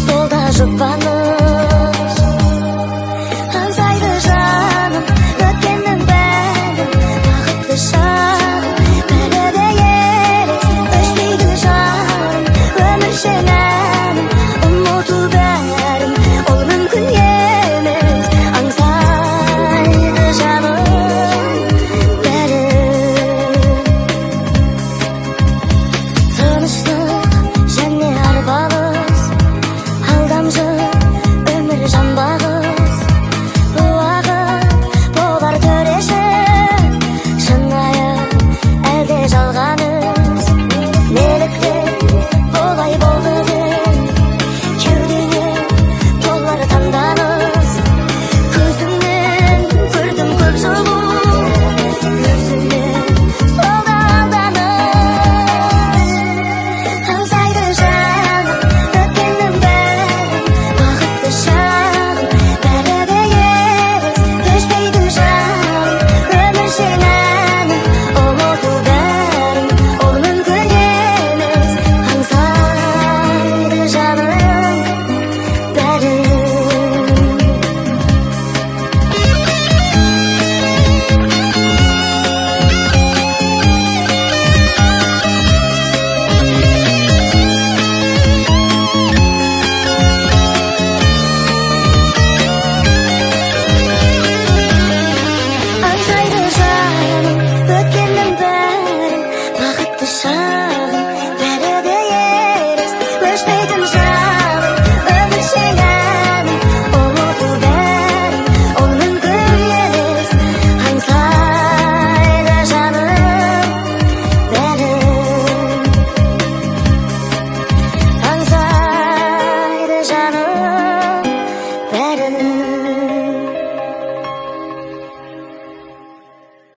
жолда жұбаныш аңсайды жаным өткеннің бәрін бақытты шағым бәрі де елес өшпейді жаным өміршең әнім ұмыту бәрін ол мүмкін емес аңсайды жаным бәрі тыныштық және арбалыс алдамшы өмір жанбағыс уақыт болар төреші шынайы әлде жалғаныс неліктен олай болды деп кеудеңе толар таңданыс көзіңнен көрдім көп жылу өзіңмен солда алданыс аңсайды жаным өткеннің бәрін бақытты шағым бәрі де елес өшпейді жаным өміршең әнім ұмыту бәрін ол мүмкін емес аңсайды жаным бәрін аңсайды жаным өткеннің бәрін бақытты шағым